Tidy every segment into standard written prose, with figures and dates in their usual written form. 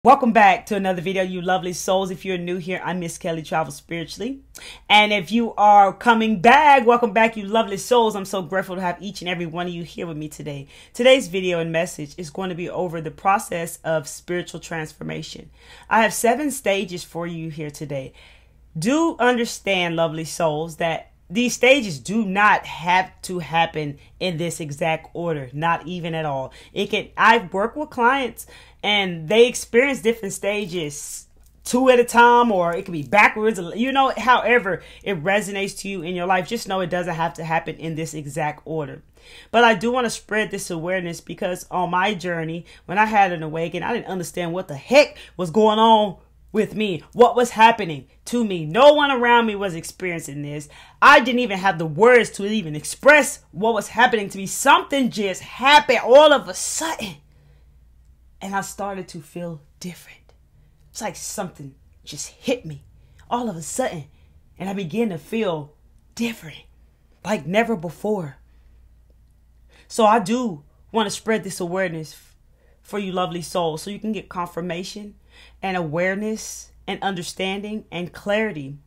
Welcome back to another video, you lovely souls. If you're new here, I'm Miss Kelly Travels Spiritually. And if you are coming back, welcome back, you lovely souls. I'm so grateful to have each and every one of you here with me today. Today's video and message is going to be over the process of spiritual transformation. I have 7 stages for you here today. Do understand, lovely souls, that these stages do not have to happen in this exact order, not even at all. I've worked with clients and they experience different stages 2 at a time, or it could be backwards, however it resonates to you in your life. Just know it doesn't have to happen in this exact order. But I do want to spread this awareness because on my journey, when I had an awakening, I didn't understand what the heck was going on with me, what was happening to me. No one around me was experiencing this. I didn't even have the words to even express what was happening to me. Something just happened all of a sudden, and I started to feel different. It's like something just hit me all of a sudden, and I began to feel different like never before. So I do want to spread this awareness for you lovely souls so you can get confirmation and awareness and understanding and clarity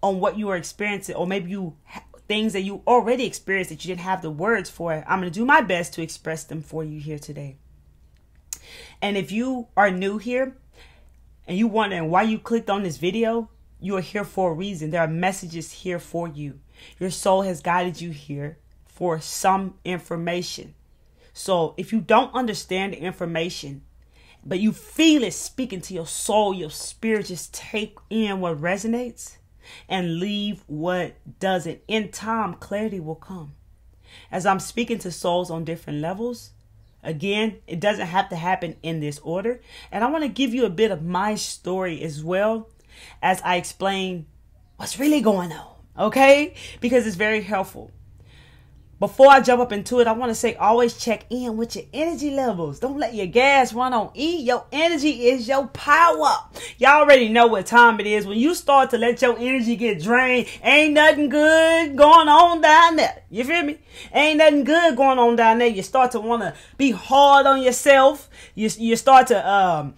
on what you are experiencing, or maybe things that you already experienced that you didn't have the words for. I'm going to do my best to express them for you here today. And if you are new here and you wondering why you clicked on this video, you are here for a reason. There are messages here for you. Your soul has guided you here for some information. So if you don't understand the information, but you feel it speaking to your soul, your spirit, just take in what resonates and leave what doesn't. In time, clarity will come. As I'm speaking to souls on different levels, again, it doesn't have to happen in this order. And I want to give you a bit of my story as well as I explain what's really going on, okay? Because it's very helpful. Before I jump up into it, I want to say always check in with your energy levels. Don't let your gas run on E. Your energy is your power. Y'all already know what time it is. When you start to let your energy get drained, ain't nothing good going on down there. You feel me? Ain't nothing good going on down there. You start to want to be hard on yourself. You start to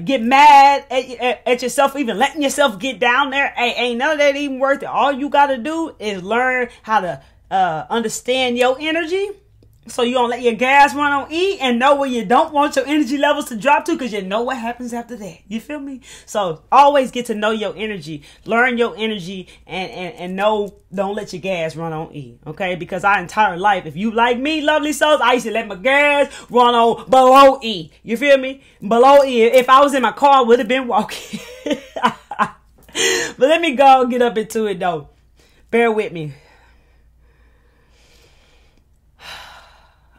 get mad at yourself, even letting yourself get down there. Hey, ain't none of that even worth it. All you got to do is learn how to understand your energy so you don't let your gas run on E, and know where you don't want your energy levels to drop to, because you know what happens after that. You feel me? So always get to know your energy, learn your energy, and know, don't let your gas run on E, okay? Because our entire life, if you like me, lovely souls, I used to let my gas run on below E. You feel me? Below E. If I was in my car, I would have been walking. But let me go and get up into it though. Bear with me.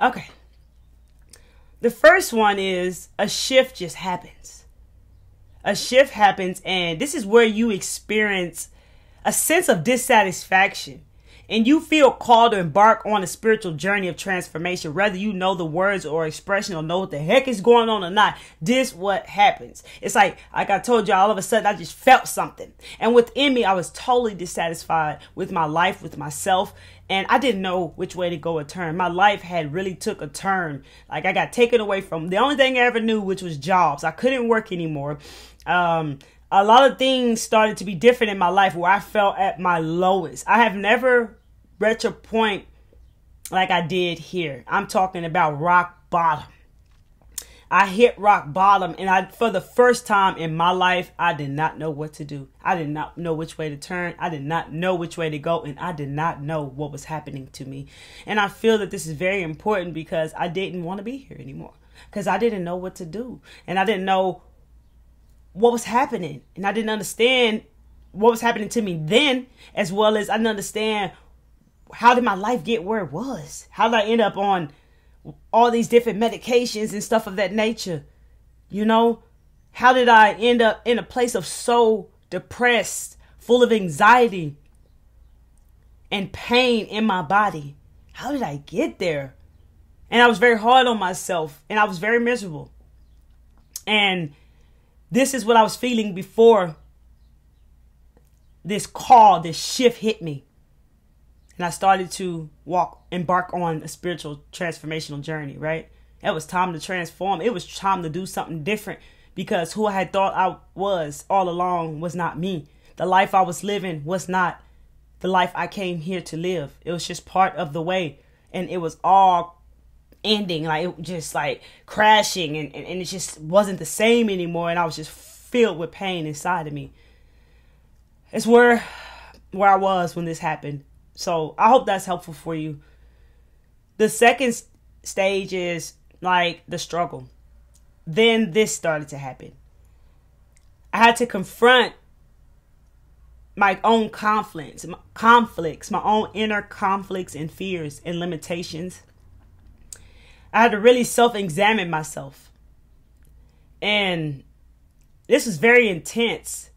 Okay. The first one is a shift just happens. A shift happens, and this is where you experience a sense of dissatisfaction, and you feel called to embark on a spiritual journey of transformation, whether you know the words or expression or know what the heck is going on or not. This what happens. It's like I told you, all of a sudden I just felt something, and within me I was totally dissatisfied with my life, with myself, and I didn't know which way to go or turn. My life had really took a turn. Like I got taken away from the only thing I ever knew, which was jobs. I couldn't work anymore. A lot of things started to be different in my life where I felt at my lowest. I have never reached a point like I did here. I'm talking about rock bottom. I hit rock bottom, and for the first time in my life, I did not know what to do. I did not know which way to turn. I did not know which way to go, and I did not know what was happening to me. And I feel that this is very important because I didn't want to be here anymore, because I didn't know what to do, and I didn't know what was happening, and I didn't understand what was happening to me then, as well as I didn't understand how did my life get where it was. How did I end up on all these different medications and stuff of that nature? You know, how did I end up in a place of so depressed, full of anxiety and pain in my body? How did I get there? And I was very hard on myself, and I was very miserable. And this is what I was feeling before this shift hit me. And I started to embark on a spiritual transformational journey, right? It was time to transform. It was time to do something different because who I had thought I was all along was not me. The life I was living was not the life I came here to live. It was just part of the way, and it was all ending, like it just like crashing, and it just wasn't the same anymore, and I was just filled with pain inside of me. It's where I was when this happened. So I hope that's helpful for you. The second stage is like the struggle. Then this started to happen. I had to confront my own conflicts, my own inner conflicts and fears and limitations. I had to really self-examine myself. And this was very intense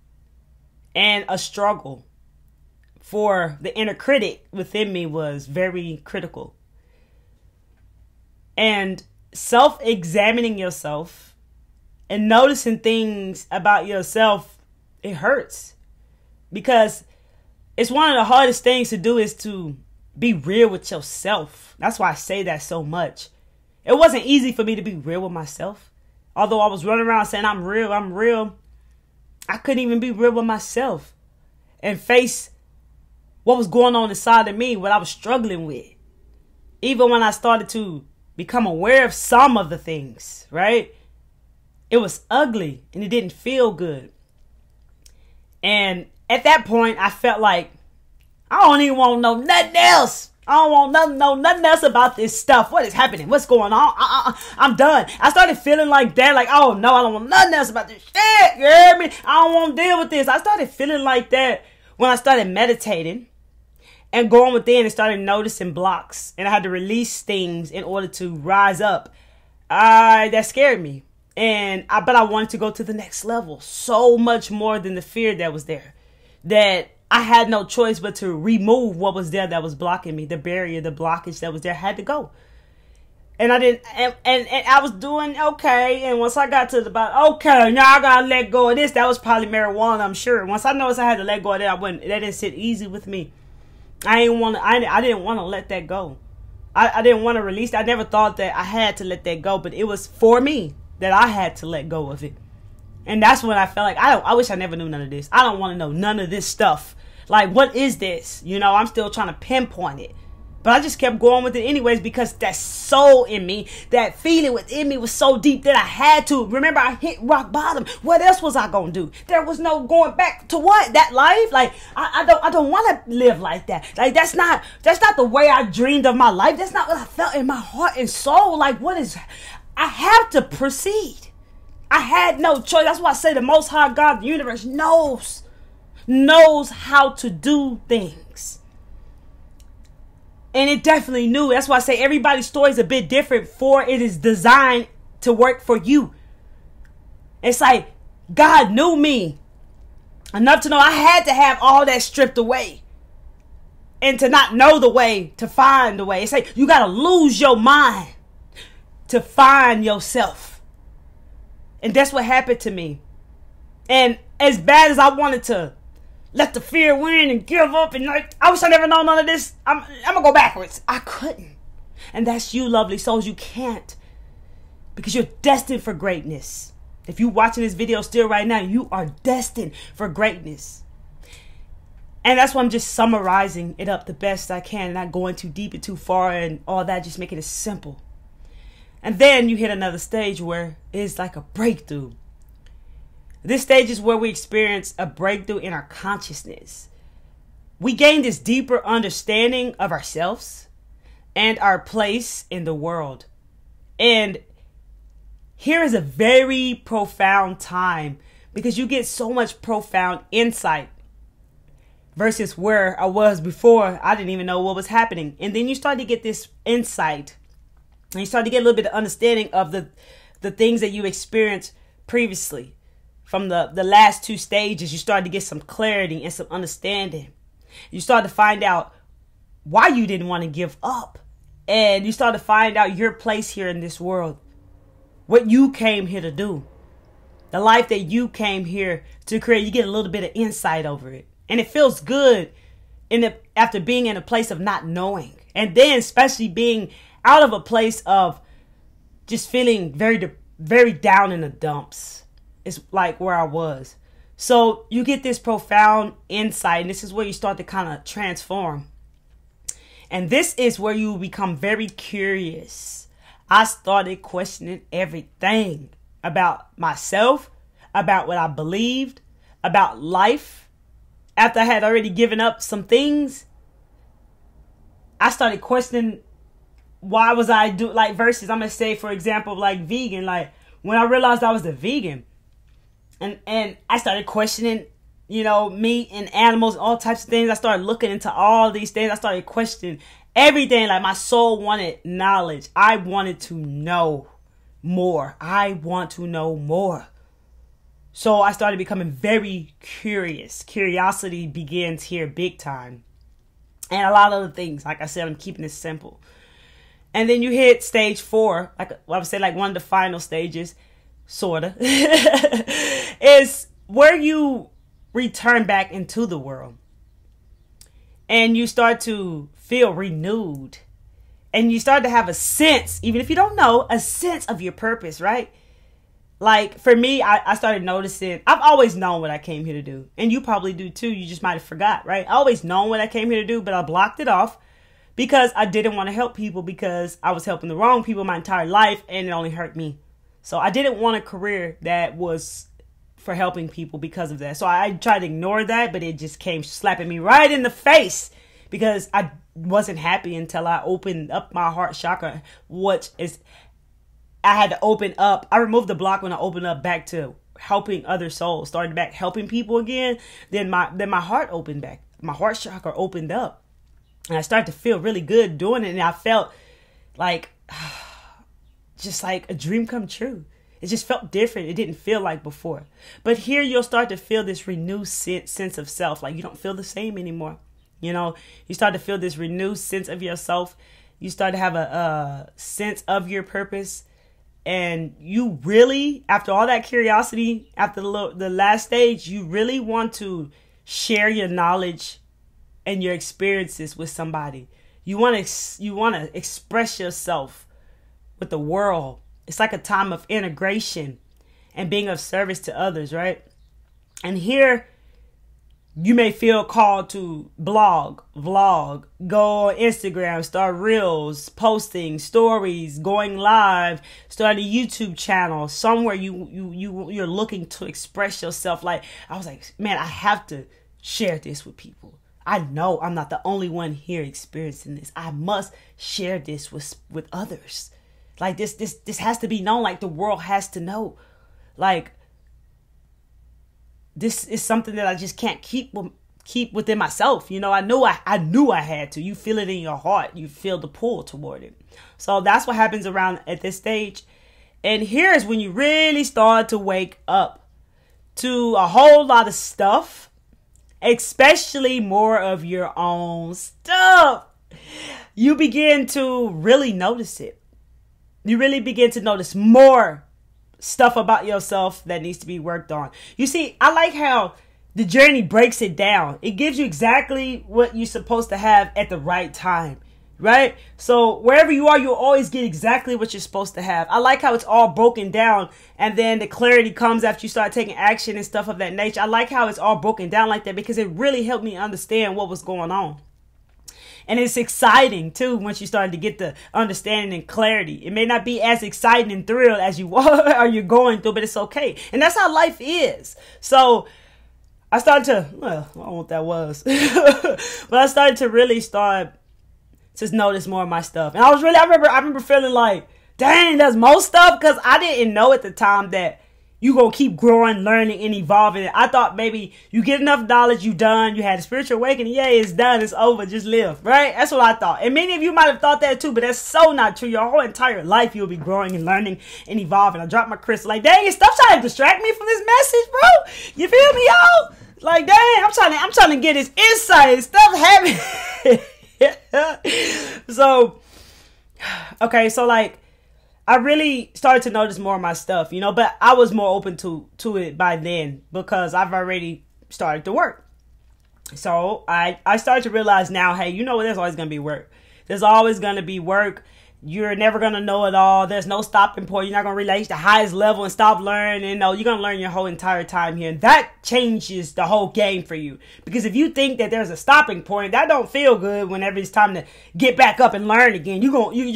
and a struggle, for the inner critic within me was very critical. And self-examining yourself and noticing things about yourself, it hurts. Because it's one of the hardest things to do is to be real with yourself. That's why I say that so much. It wasn't easy for me to be real with myself. Although I was running around saying I'm real. I couldn't even be real with myself and face what was going on inside of me, what I was struggling with. Even when I started to become aware of some of the things, right? It was ugly and it didn't feel good. And at that point, I felt like I don't even want to know nothing else. I don't want to know nothing else about this stuff. What is happening? What's going on? I'm done. I started feeling like that. Like, oh no, I don't want nothing else about this shit. You hear me? I don't want to deal with this. I started feeling like that when I started meditating and going within and started noticing blocks. And I had to release things in order to rise up. That scared me. But I wanted to go to the next level. So much more than the fear that was there. That I had no choice but to remove what was there that was blocking me. The barrier, the blockage that was there had to go. And I didn't, and I was doing okay. And once I got to okay, now I gotta let go of this. That was probably marijuana, I'm sure. Once I noticed I had to let go of that, that didn't sit easy with me. I didn't want to let that go. I didn't want to release it. I never thought that I had to let that go, but it was for me that I had to let go of it. And that's when I felt like, I wish I never knew none of this. I don't want to know none of this stuff. Like, what is this? You know, I'm still trying to pinpoint it. But I just kept going with it anyways, because that soul in me, that feeling within me was so deep that I had to. Remember, I hit rock bottom. What else was I going to do? There was no going back to what? That life? Like, I don't want to live like that. Like, that's not the way I dreamed of my life. That's not what I felt in my heart and soul. Like, I have to proceed. I had no choice. That's why I say the Most High God, the universe, knows how to do things. And it definitely knew. That's why I say everybody's story is a bit different, for it is designed to work for you. It's like God knew me enough to know I had to have all that stripped away. And to not know the way, to find the way. It's like you got to lose your mind to find yourself. And that's what happened to me. And as bad as I wanted to let the fear win and give up, and like, I wish I never known none of this, I'm gonna go backwards. I couldn't. And that's you, lovely souls. You can't. Because you're destined for greatness. If you're watching this video still right now, you are destined for greatness. And that's why I'm just summarizing it up the best I can, not going too deep and too far and all that, just making it simple. And then you hit another stage where it's like a breakthrough. This stage is where we experience a breakthrough in our consciousness. We gain this deeper understanding of ourselves and our place in the world. And here is a very profound time, because you get so much profound insight versus where I was before. I didn't even know what was happening. And then you start to get this insight, and you start to get a little bit of understanding of the things that you experienced previously. From the last two stages, you start to get some clarity and some understanding. You start to find out why you didn't want to give up. And you start to find out your place here in this world. What you came here to do. The life that you came here to create. You get a little bit of insight over it. And it feels good after being in a place of not knowing. And then especially being out of a place of just feeling very, very down in the dumps. is like where I was. So you get this profound insight, and this is where you start to kind of transform. And this is where you become very curious. I started questioning everything about myself, about what I believed, about life. After I had already given up some things, I started questioning why was I like versus, I'm going to say, for example, like vegan. Like when I realized I was a vegan, and I started questioning, meat and animals, all types of things. I started looking into all these things. I started questioning everything. Like my soul wanted knowledge. I wanted to know more. I want to know more. So I started becoming very curious. Curiosity begins here big time. And a lot of other things. Like I said, I'm keeping it simple. And then you hit stage 4. I would say like one of the final stages. Sorta, is where you return back into the world and you start to feel renewed and you start to have a sense, even if you don't know, a sense of your purpose, right? Like for me, I started noticing, I've always known what I came here to do, and you probably do too. You just might have forgot, right? I always known what I came here to do, but I blocked it off because I didn't want to help people, because I was helping the wrong people my entire life and it only hurt me. So I didn't want a career that was for helping people because of that. So I tried to ignore that, but it just came slapping me right in the face because I wasn't happy until I opened up my heart chakra, which is, I had to open up. I removed the block when I opened up back to helping other souls, started back helping people again. Then my heart opened back. My heart chakra opened up and I started to feel really good doing it. And I felt like, just like a dream come true. It just felt different. It didn't feel like before. But here you'll start to feel this renewed sense of self. Like you don't feel the same anymore. You start to feel this renewed sense of yourself. You start to have a sense of your purpose. And you really, after all that curiosity, after the last stage, you really want to share your knowledge and your experiences with somebody. You want to express yourself with the world. It's like a time of integration and being of service to others, right? And here you may feel called to vlog, go on Instagram, start reels, posting stories, going live, start a YouTube channel, somewhere you're looking to express yourself. Like I was like, man, I have to share this with people. I know I'm not the only one here experiencing this. I must share this with others. Like this has to be known. Like the world has to know. Like this is something that I just can't keep within myself. I knew I had to. You feel it in your heart. You feel the pull toward it. So that's what happens around at this stage. And here is when you really start to wake up to a whole lot of stuff, especially more of your own stuff. You begin to really notice it. You really begin to notice more stuff about yourself that needs to be worked on. You see, I like how the journey breaks it down. It gives you exactly what you're supposed to have at the right time, right? So wherever you are, you'll always get exactly what you're supposed to have. I like how it's all broken down and then the clarity comes after you start taking action and stuff of that nature. I like how it's all broken down like that because it really helped me understand what was going on. And it's exciting, too, once you start to get the understanding and clarity. It may not be as exciting and thrilled as you are you're going through, but it's okay. And that's how life is. So I started to, well, I don't know what that was. But I started to really start to notice more of my stuff. And I remember feeling like, dang, there's more stuff. Because I didn't know at the time that you gonna keep growing, learning, and evolving. I thought maybe you get enough knowledge, you done, you had a spiritual awakening, yay, it's done, it's over, just live, right? That's what I thought. And many of you might have thought that too, but that's so not true. Your whole entire life you'll be growing and learning and evolving. I dropped my crystal, like, dang it, stop trying to distract me from this message, bro. You feel me, y'all? Like, dang, I'm trying to get this insight. Stuff happening. So, okay, so like, I really started to notice more of my stuff, but I was more open to it by then because I've already started to work. So I started to realize now, hey, there's always going to be work. There's always going to be work. you're never going to know it all. There's no stopping point. You're not going to reach the highest level and stop learning. No, you're going to learn your whole entire time here. And that changes the whole game for you. Because if you think that there's a stopping point, that don't feel good whenever it's time to get back up and learn again. You're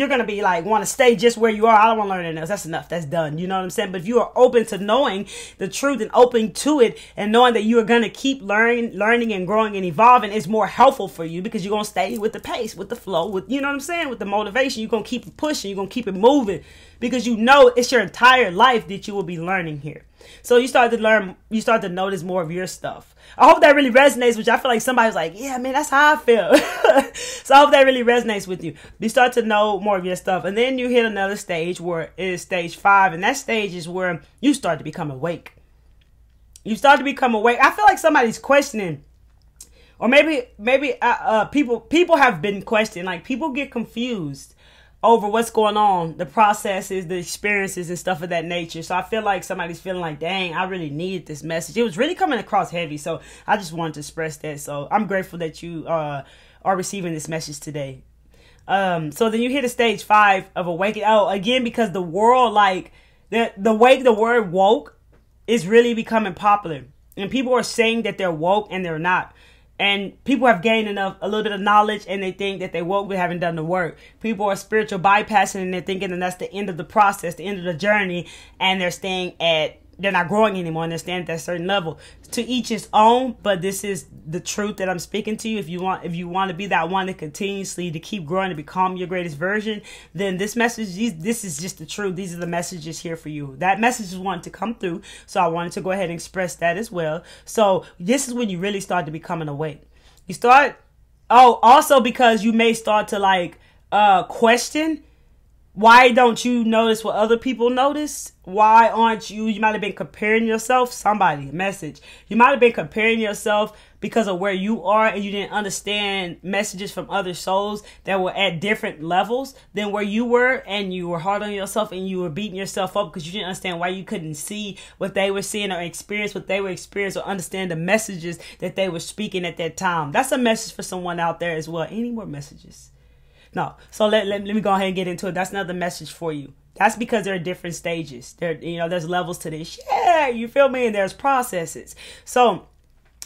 going to be like, want to stay just where you are. I don't want to learn anything else. That's enough. That's done. You know what I'm saying? But if you are open to knowing the truth and open to it and knowing that you are going to keep learning and growing and evolving, it's more helpful for you because you're going to stay with the pace, with the flow, with, you know what I'm saying? With the motivation. You're going to keep it pushing. You're going to keep it moving because you know it's your entire life that you will be learning here. So you start to learn, you start to notice more of your stuff. I hope that really resonates with you. I feel like somebody's like, yeah, man, that's how I feel. So I hope that really resonates with you. You start to know more of your stuff. And then you hit another stage where it is stage 5. And that stage is where you start to become awake. You start to become awake. I feel like somebody's questioning. Or maybe people have been questioning. Like people get confused over what's going on, the processes, the experiences and stuff of that nature. So I feel like somebody's feeling like, dang, I really needed this message. It was really coming across heavy. So I just wanted to express that. So I'm grateful that you are receiving this message today. So then you hit a stage 5 of awakening. Oh, again, because the world, like the word woke is really becoming popular. And people are saying that they're woke and they're not. And people have gained a little bit of knowledge and they think that they woke but haven't done the work. People are spiritual bypassing and they're thinking that that's the end of the process, the end of the journey. And they're not growing anymore and they're staying at that certain level. To each his own, but this is the truth that I'm speaking to you. If you want to be that one to continuously to keep growing to become your greatest version, then this message, this is just the truth. These are the messages here for you. That message is wanting to come through. So I wanted to go ahead and express that as well. So this is when you really start to becoming awake. You start, also because you may start to question, why don't you notice what other people notice? Why aren't you might have been comparing yourself, message. You might have been comparing yourself because of where you are and you didn't understand messages from other souls that were at different levels than where you were, and you were hard on yourself and you were beating yourself up because you didn't understand why you couldn't see what they were seeing or experience what they were experiencing or understand the messages that they were speaking at that time. That's a message for someone out there as well. Any more messages? No. So let me go ahead and get into it. That's another message for you. That's because there are different stages. There's levels to this. Yeah, you feel me? And there's processes. So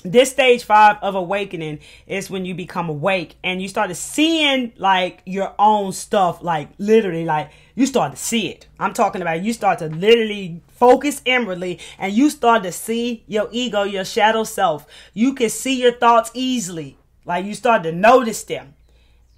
this stage 5 of awakening is when you become awake and you start seeing like your own stuff, like literally, like you start to see it. I'm talking about you start to literally focus inwardly and you start to see your ego, your shadow self. You can see your thoughts easily. Like you start to notice them.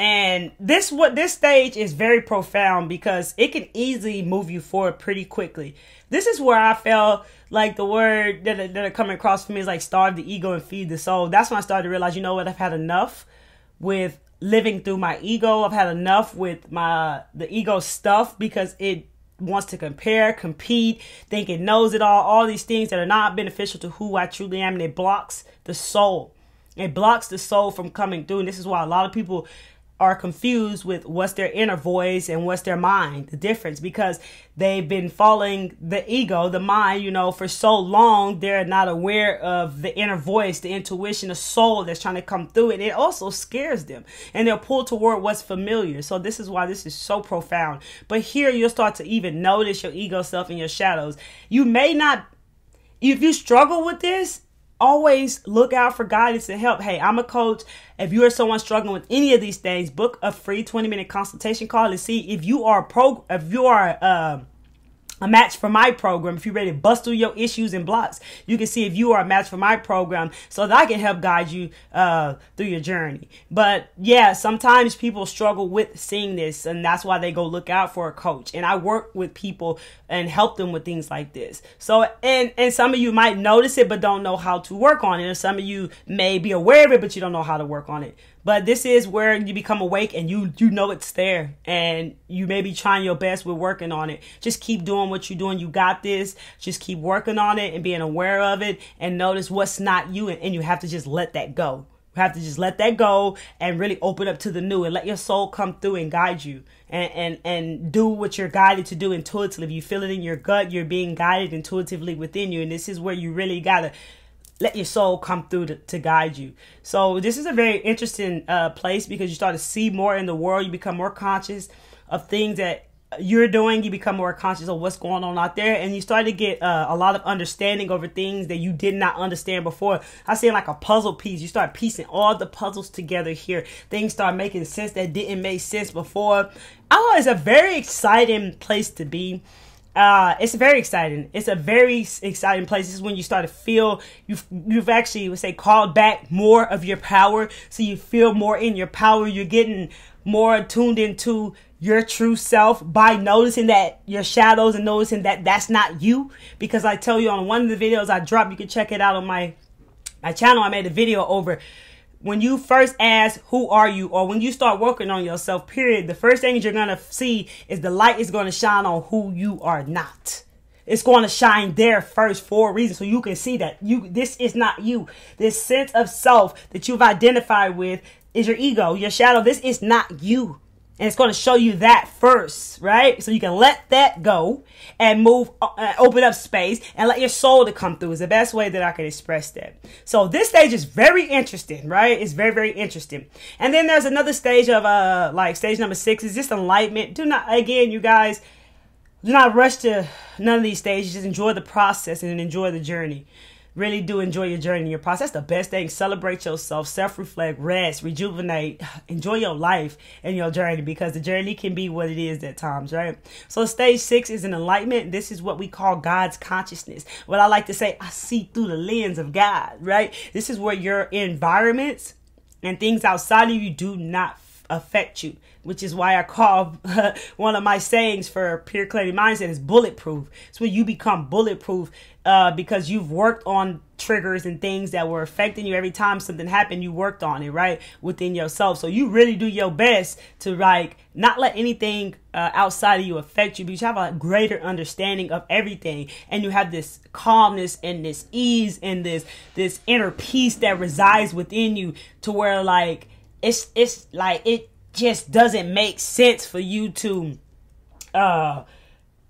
And this stage is very profound because it can easily move you forward pretty quickly. This is where I felt like the word that are coming across for me is like starve the ego and feed the soul. That's when I started to realize, you know what, I've had enough with living through my ego. I've had enough with the ego stuff because it wants to compare, compete, think it knows it all these things that are not beneficial to who I truly am, and it blocks the soul. It blocks the soul from coming through. And this is why a lot of people are confused with what's their inner voice and what's their mind, the difference, because they've been following the ego, the mind, for so long, they're not aware of the inner voice, the intuition, the soul that's trying to come through it. It also scares them and they're pulled toward what's familiar. So this is why this is so profound. But here you'll start to even notice your ego self and your shadows. You may not, if you struggle with this, always look out for guidance and help. Hey, I'm a coach. If you are someone struggling with any of these things, book a free 20-minute consultation call and see if you are a match for my program. If you're ready to bust through your issues and blocks, you can see if you are a match for my program so that I can help guide you through your journey. But yeah, sometimes people struggle with seeing this, and that's why they go look out for a coach. And I work with people and help them with things like this. So, and some of you might notice it but don't know how to work on it. And some of you may be aware of it, but you don't know how to work on it. But this is where you become awake and you know it's there, and you may be trying your best with working on it. Just keep doing what you're doing. You got this. Just keep working on it and being aware of it and notice what's not you. And you have to just let that go. You have to just let that go and really open up to the new and let your soul come through and guide you and do what you're guided to do intuitively. If you feel it in your gut, you're being guided intuitively within you. And this is where you really got to let your soul come through to guide you. So this is a very interesting place because you start to see more in the world. You become more conscious of things that you're doing, you become more conscious of what's going on out there, and you start to get a lot of understanding over things that you did not understand before. I see it like a puzzle piece. You start piecing all the puzzles together here. Things start making sense that didn't make sense before. Oh, it's a very exciting place to be. It's very exciting. It's a very exciting place. This is when you start to feel you've actually, would say, called back more of your power. So you feel more in your power. You're getting more tuned into your true self by noticing that your shadows and noticing that that's not you. Because I tell you, on one of the videos I dropped, you can check it out on my channel. I made a video over when you first ask, who are you? Or when you start working on yourself, period, the first thing you're going to see is the light is going to shine on who you are not. It's going to shine there first for a reason, so you can see that this is not you. This sense of self that you've identified with is your ego, your shadow. This is not you. And it's going to show you that first, right? So you can let that go and move, open up space and let your soul to come through is the best way that I can express that. So this stage is very interesting, right? It's very, very interesting. And then there's another stage of, like stage number 6 is just enlightenment. Do not, again, you guys, do not rush to none of these stages. Just enjoy the process and enjoy the journey. Really do enjoy your journey and your process. That's the best thing. Celebrate yourself, self-reflect, rest, rejuvenate, enjoy your life and your journey, because the journey can be what it is at times, right? So stage 6 is an enlightenment. This is what we call God's consciousness. What I like to say, I see through the lens of God, right? This is where your environments and things outside of you do not affect you, which is why I call one of my sayings for pure clarity mindset is bulletproof. It's when you become bulletproof because you've worked on triggers and things that were affecting you. Every time something happened, you worked on it, right, within yourself. So you really do your best to like not let anything outside of you affect you, because you have a greater understanding of everything, and you have this calmness and this ease and this inner peace that resides within you, to where like it's like it just doesn't make sense for you to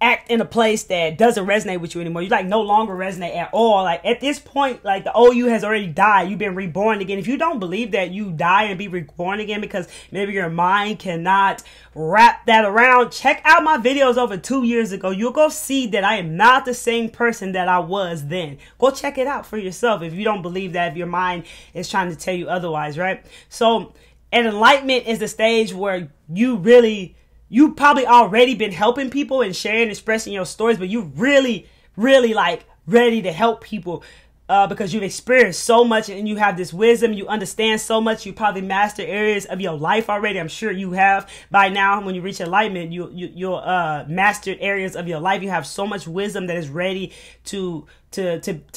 act in a place that doesn't resonate with you anymore. You like no longer resonate at all. Like at this point, like the old you has already died. You've been reborn again. If you don't believe that you die and be reborn again because maybe your mind cannot wrap that around, check out my videos over 2 years ago. You'll go see that I am not the same person that I was then. Go check it out for yourself if you don't believe that, if your mind is trying to tell you otherwise, right? So an enlightenment is the stage where you probably already been helping people and sharing, expressing your stories, but you really like ready to help people because you've experienced so much and you have this wisdom. You understand so much. You probably master areas of your life already. I'm sure you have by now. When you reach enlightenment, you'll mastered areas of your life. You have so much wisdom that is ready to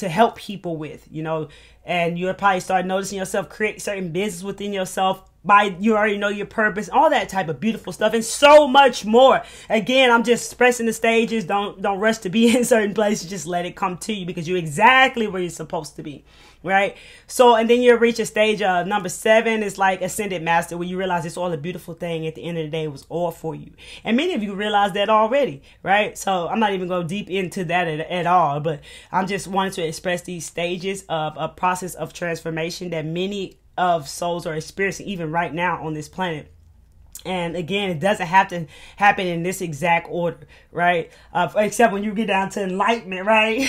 help people with, you know, and you'll probably start noticing yourself create certain business within yourself. You already know your purpose, all that type of beautiful stuff, and so much more. Again, I'm just expressing the stages. Don't rush to be in certain places. Just let it come to you, because you're exactly where you're supposed to be, right? So, and then you'll reach a stage number 7 is like Ascended Master, where you realize it's all a beautiful thing. At the end of the day, it was all for you. And many of you realize that already, right? So I'm not even going deep into that at all, but I'm just wanting to express these stages of a process of transformation that many of souls are experiencing even right now on this planet. And again, it doesn't have to happen in this exact order, right? Except when you get down to enlightenment, right?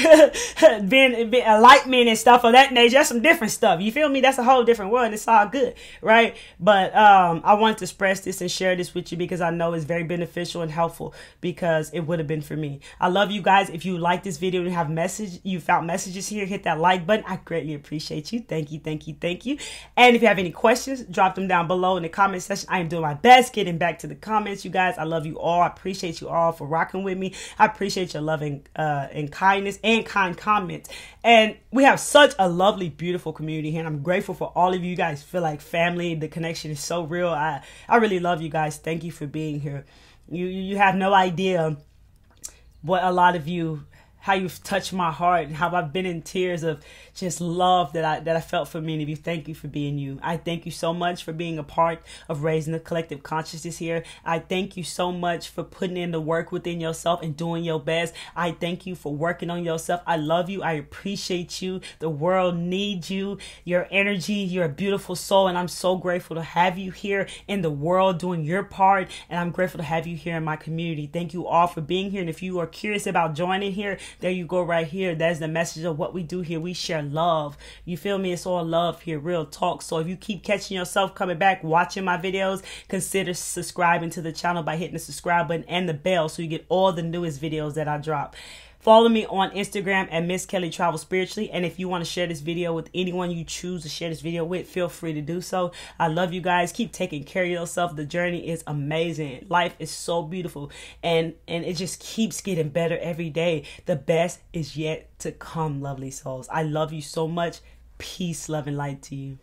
being enlightenment and stuff of that nature, that's some different stuff. You feel me? That's a whole different world, and it's all good, right? But I wanted to express this and share this with you because I know it's very beneficial and helpful, because it would have been for me. I love you guys. If you like this video and you found messages here, hit that like button. I greatly appreciate you. Thank you, thank you, thank you. And if you have any questions, drop them down below in the comment section. I am doing my best getting back to the comments, you guys. I love you all. I appreciate you all for rocking with me. I appreciate your loving and kindness and kind comments. And we have such a lovely, beautiful community here, and I'm grateful for all of you guys. Feel like family. The connection is so real. I really love you guys. Thank you for being here. You have no idea what a lot of you how you've touched my heart and how I've been in tears of just love that I felt for many of you. Thank you for being you. I thank you so much for being a part of raising the collective consciousness here. I thank you so much for putting in the work within yourself and doing your best. I thank you for working on yourself. I love you. I appreciate you. The world needs you. Your energy, you're a beautiful soul, and I'm so grateful to have you here in the world doing your part, and I'm grateful to have you here in my community. Thank you all for being here, and if you are curious about joining here, there you go right here. That's the message of what we do here. We share love. You feel me? It's all love here, real talk. So if you keep catching yourself coming back, watching my videos, consider subscribing to the channel by hitting the subscribe button and the bell so you get all the newest videos that I drop. Follow me on Instagram at Miss Kelly Travel Spiritually. And if you want to share this video with anyone you choose to share this video with, feel free to do so. I love you guys. Keep taking care of yourself. The journey is amazing. Life is so beautiful. And it just keeps getting better every day. The best is yet to come, lovely souls. I love you so much. Peace, love, and light to you.